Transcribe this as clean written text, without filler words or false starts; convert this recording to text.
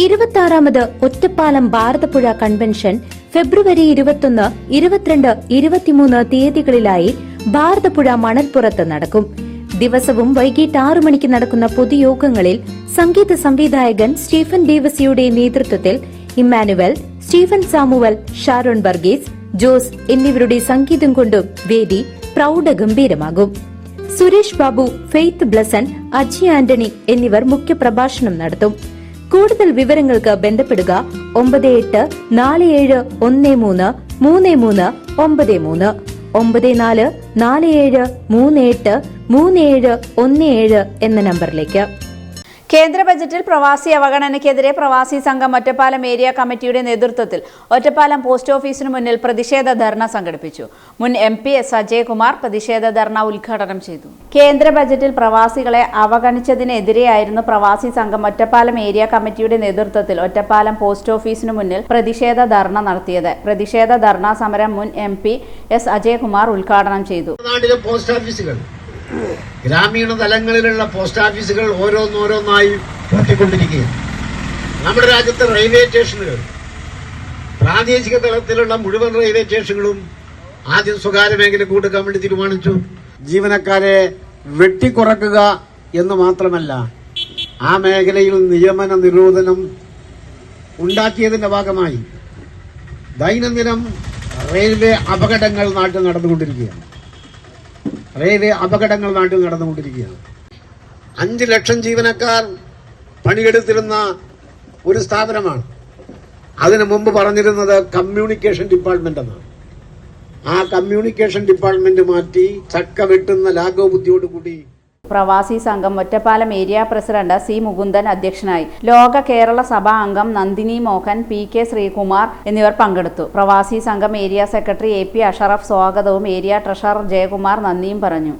26ാമത് Ottapalam Bharathapuzha convention ഫെബ്രുവരി 21, 22, 23 തീയതികളിലായി ഭാരതപ്പുഴ മണൽപ്പുറത്ത് നടക്കും. ദിവസവും വൈകിട്ട് 6 മണിക്ക് നടക്കുന്ന പൊതുയോഗങ്ങളിൽ സംഗീത സംവിധായകൻ സ്റ്റീഫൻ ദേവസിയുടെ നേതൃത്വത്തിൽ Emmanuel, Stephen Samuel, Sharon Varghese, Jose എന്നിവരുടെ സംഗീതം കൊണ്ടും വേദി പ്രൗഢഗംഭീരമാകും. സുരേഷ് ബാബു, ഫെയ്ത്ത് ബ്ലസൻ, അജി ആന്റണി എന്നിവർ മുഖ്യപ്രഭാഷണം നടത്തും. കൂടുതൽ വിവരങ്ങൾക്ക് ബന്ധപ്പെടുക 9847133393 9447383717 എന്ന നമ്പറിലേക്ക്. കേന്ദ്ര ബജറ്റിൽ പ്രവാസി അവഗണനയ്ക്കെതിരെ പ്രവാസി സംഘം ഒറ്റപ്പാലം ഏരിയ കമ്മിറ്റിയുടെ നേതൃത്വത്തിൽ ഒറ്റപ്പാലം പോസ്റ്റ് ഓഫീസിനു മുന്നിൽ പ്രതിഷേധ ധർണ സംഘടിപ്പിച്ചു. മുൻ MP S അജയകുമാർ പ്രതിഷേധ ധർണ ഉദ്ഘാടനം ചെയ്തു. കേന്ദ്ര ബജറ്റിൽ പ്രവാസികളെ അവഗണിച്ചതിനെതിരെയായിരുന്നു പ്രവാസി സംഘം ഒറ്റപ്പാലം ഏരിയ കമ്മിറ്റിയുടെ നേതൃത്വത്തിൽ ഒറ്റപ്പാലം പോസ്റ്റ് ഓഫീസിനു മുന്നിൽ പ്രതിഷേധ ധർണ നടത്തിയത്. പ്രതിഷേധ ധർണാ സമരം മുൻ MP S അജയകുമാർ ഉദ്ഘാടനം ചെയ്തു. ഗ്രാമീണ തലങ്ങളിലുള്ള പോസ്റ്റ് ഓഫീസുകൾ ഓരോന്നോരോന്നായി പൂട്ടിക്കൊണ്ടിരിക്കുകയാണ്. നമ്മുടെ രാജ്യത്തെ റെയിൽവേ സ്റ്റേഷനുകൾ, പ്രാദേശിക തലത്തിലുള്ള മുഴുവൻ റെയിൽവേ സ്റ്റേഷനുകളും ആദ്യം സ്വകാര്യ മേഖല കൊടുക്കാൻ വേണ്ടി തീരുമാനിച്ചു. ജീവനക്കാരെ വെട്ടിക്കുറക്കുക എന്ന് മാത്രമല്ല, ആ മേഖലയിൽ നിയമന നിരോധനം ഉണ്ടാക്കിയതിന്റെ ഭാഗമായി ദൈനംദിനം റെയിൽവേ അപകടങ്ങൾ നാട്ടിൽ നടന്നുകൊണ്ടിരിക്കുകയാണ്. 5 ലക്ഷം ജീവനക്കാർ പണിയെടുത്തിരുന്ന ഒരു സ്ഥാപനമാണ്. അതിനു മുമ്പ് പറഞ്ഞിരുന്നത് കമ്മ്യൂണിക്കേഷൻ ഡിപ്പാർട്ട്മെന്റ് എന്നാണ്. ആ കമ്മ്യൂണിക്കേഷൻ ഡിപ്പാർട്ട്മെന്റ് മാറ്റി ചക്ക വെട്ടുന്ന ലാഘവബുദ്ധിയോടുകൂടി പ്രവാസി സംഘം Ottapalam area president C Mukundan അധ്യക്ഷനായി. ലോക കേരള സഭാ അംഗം നന്ദിനി മോഹൻ, PK ശ്രീകുമാർ എന്നിവർ പങ്കെടുത്തു. പ്രവാസി സംഘം ഏരിയ സെക്രട്ടറി AP അഷറഫ് സ്വാഗതവും ഏരിയ ട്രഷറർ ജയകുമാർ നന്ദിയും പറഞ്ഞു.